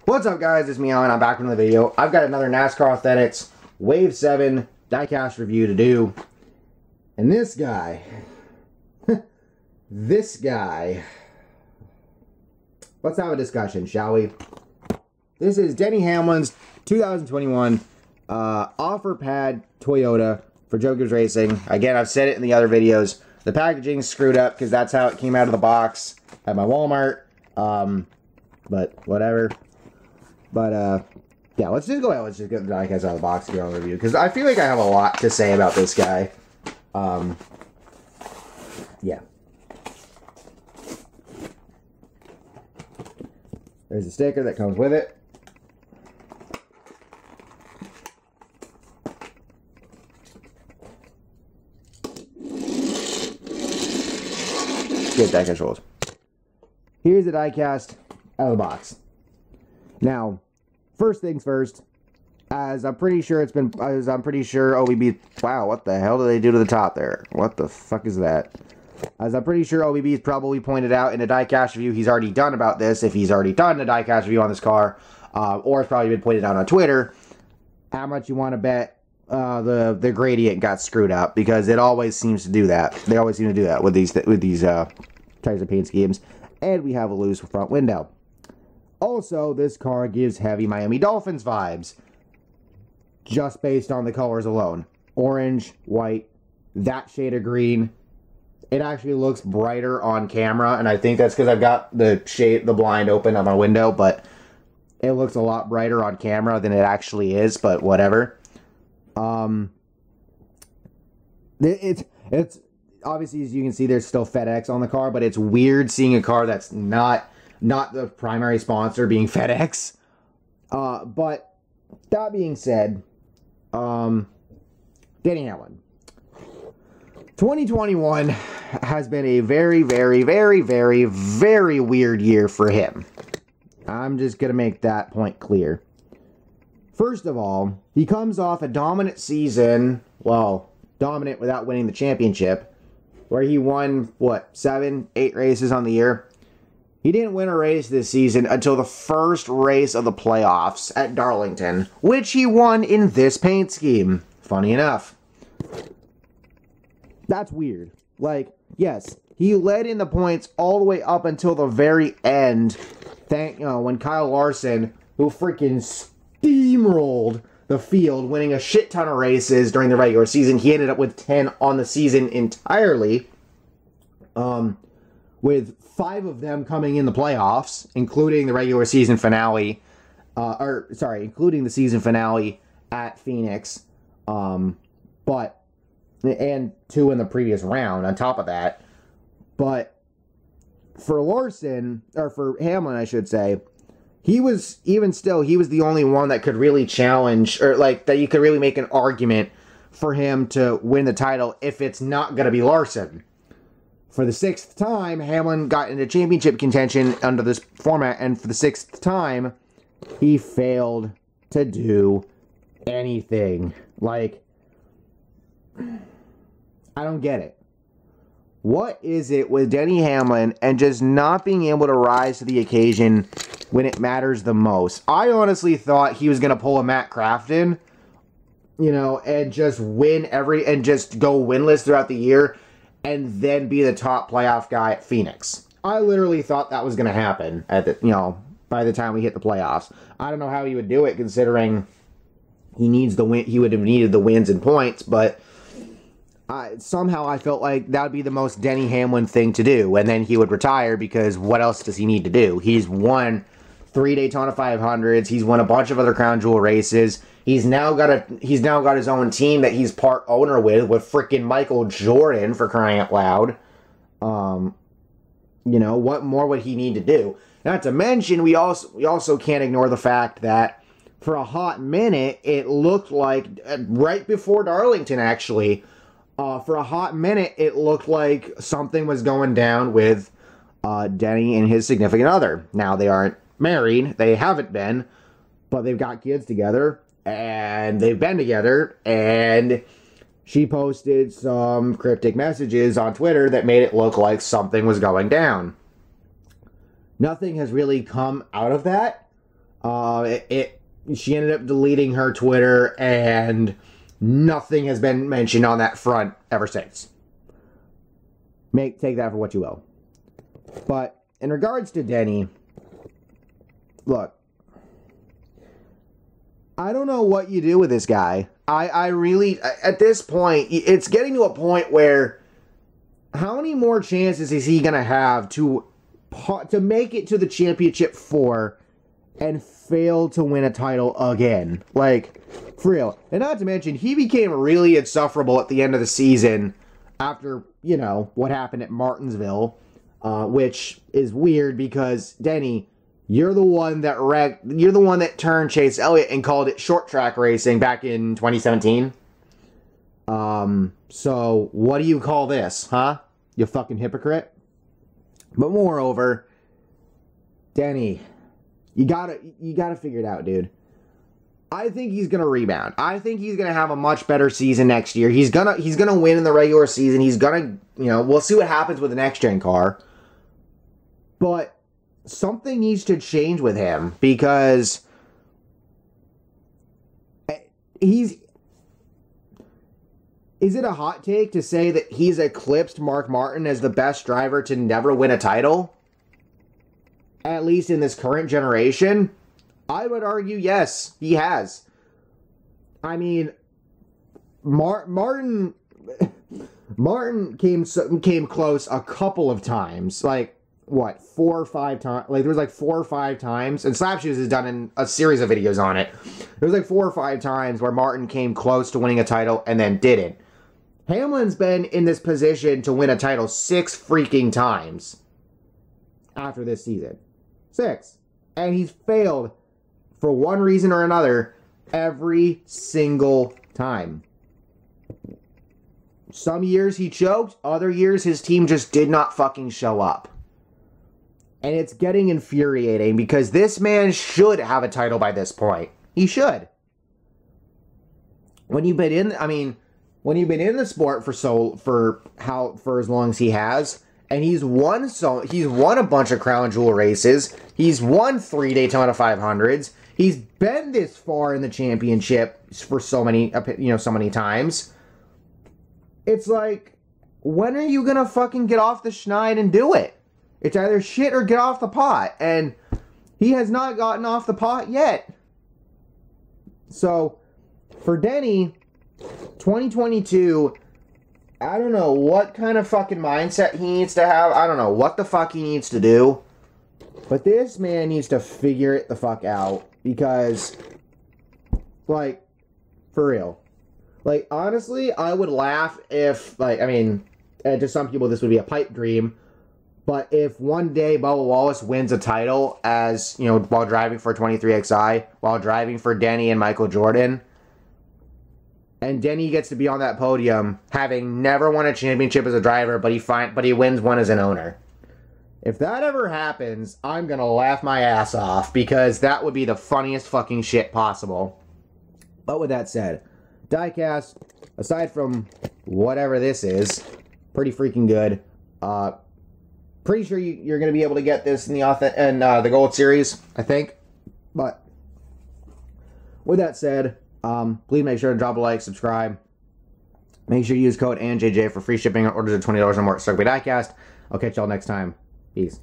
What's up, guys? It's me, Alan. I'm back from the video. I've got another NASCAR Authentics Wave 7 diecast review to do. And this guy, let's have a discussion, shall we? This is Denny Hamlin's 2021 Offerpad Toyota for Joe Gibbs Racing. Again, I've said it in the other videos. The packaging's screwed up because that's how it came out of the box at my Walmart. But whatever. But, yeah, let's just go ahead. Let's just get the diecast out of the box here on the review. Because I feel like I have a lot to say about this guy. Yeah. There's a sticker that comes with it. Good diecast rolls. Here's the diecast out of the box. Now, first things first, as I'm pretty sure OBB, wow, what the hell did they do to the top there? What the fuck is that? As I'm pretty sure OBB's probably pointed out in a diecast review he's already done about this, if he's already done a diecast review on this car, or it's probably been pointed out on Twitter, how much you want to bet the gradient got screwed up, because it always seems to do that. They always seem to do that with these types of paint schemes. And we have a loose front window. Also, this car gives heavy Miami Dolphins vibes, just based on the colors alone. Orange, white, that shade of green. It actually looks brighter on camera, and I think that's because I've got the blind open on my window, but it looks a lot brighter on camera than it actually is, but whatever. It's obviously, as you can see, there's still FedEx on the car, but it's weird seeing a car that's not the primary sponsor being FedEx. But that being said, Denny Hamlin. 2021 has been a very, very, very, very, very weird year for him. I'm just going to make that point clear. First of all, he comes off a dominant season, well, dominant without winning the championship, where he won, what, 7, 8 races on the year. He didn't win a race this season until the first race of the playoffs at Darlington, which he won in this paint scheme. Funny enough. That's weird. Like, yes, he led in the points all the way up until the very end. When Kyle Larson, who freaking steamrolled the field, winning a shit ton of races during the regular season, he ended up with 10 on the season entirely. With 5 of them coming in the playoffs, including the regular season finale, including the season finale at Phoenix, and 2 in the previous round on top of that. But for Hamlin, I should say, he was the only one that could really challenge, or like that you could really make an argument for him to win the title if it's not going to be Larson. For the 6th time, Hamlin got into championship contention under this format, and for the 6th time, he failed to do anything. Like, I don't get it. What is it with Denny Hamlin and just not being able to rise to the occasion when it matters the most? I honestly thought he was going to pull a Matt Crafton, and just and just go winless throughout the year, and then be the top playoff guy at Phoenix. I literally thought that was going to happen at the, by the time we hit the playoffs. I don't know how he would do it, considering he needs the win. He would have needed the wins and points, but somehow I felt like that would be the most Denny Hamlin thing to do, and then he would retire, because what else does he need to do? He's won 3 Daytona 500s. He's won a bunch of other crown jewel races. He's now got his own team that he's part owner with freaking Michael Jordan, for crying out loud. What more would he need to do? Not to mention, we also can't ignore the fact that for a hot minute, it looked like, right before Darlington actually, for a hot minute, it looked like something was going down with Denny and his significant other. Now, they aren't married. They haven't been. But they've got kids together. And they've been together. And she posted some cryptic messages on Twitter that made it look like something was going down. Nothing has really come out of that. She ended up deleting her Twitter, and nothing has been mentioned on that front ever since. Take that for what you will. But in regards to Denny, look, I don't know what you do with this guy. I really, at this point, it's getting to a point where how many more chances is he going to have to make it to the championship 4 and fail to win a title again? Like, for real. And not to mention, he became really insufferable at the end of the season after, you know, what happened at Martinsville, which is weird because, Denny, you're the one that turned Chase Elliott and called it short track racing back in 2017. So what do you call this, huh? You fucking hypocrite. But moreover, Denny, you gotta figure it out, dude. I think he's gonna rebound. I think he's gonna have a much better season next year. He's gonna win in the regular season. He's gonna, you know, we'll see what happens with the next gen car. But something needs to change with him because is it a hot take to say that he's eclipsed Mark Martin as the best driver to never win a title? At least in this current generation? I would argue yes, he has. I mean, Martin came close a couple of times. Like, what, 4 or 5 times? Like, there was like 4 or 5 times, and Slapshoes has done a series of videos on it. There was like 4 or 5 times where Martin came close to winning a title and then didn't. Hamlin's been in this position to win a title 6 freaking times after this season. 6. And he's failed for one reason or another every single time. Some years he choked, other years his team just did not fucking show up. And it's getting infuriating because this man should have a title by this point. He should. When you've been in the sport for as long as he has, and he's won a bunch of crown jewel races. He's won 3 Daytona 500s. He's been this far in the championship for so many times. It's like, when are you gonna fucking get off the schneid and do it? It's either shit or get off the pot. And he has not gotten off the pot yet. So, for Denny, 2022, I don't know what kind of fucking mindset he needs to have. I don't know what the fuck he needs to do. But this man needs to figure it the fuck out. Because, like, for real. Like, honestly, I would laugh if, like, I mean, to some people this would be a pipe dream. But if one day Bubba Wallace wins a title as, you know, while driving for 23XI, while driving for Denny and Michael Jordan, and Denny gets to be on that podium, having never won a championship as a driver, but he wins one as an owner. If that ever happens, I'm gonna laugh my ass off, because that would be the funniest fucking shit possible. But with that said, Diecast, aside from whatever this is, pretty freaking good. Pretty sure you're going to be able to get this in the Gold Series, I think. But with that said, please make sure to drop a like, subscribe. Make sure you use code ANJJ for free shipping on orders of $20 or more at Diecast. I'll catch y'all next time. Peace.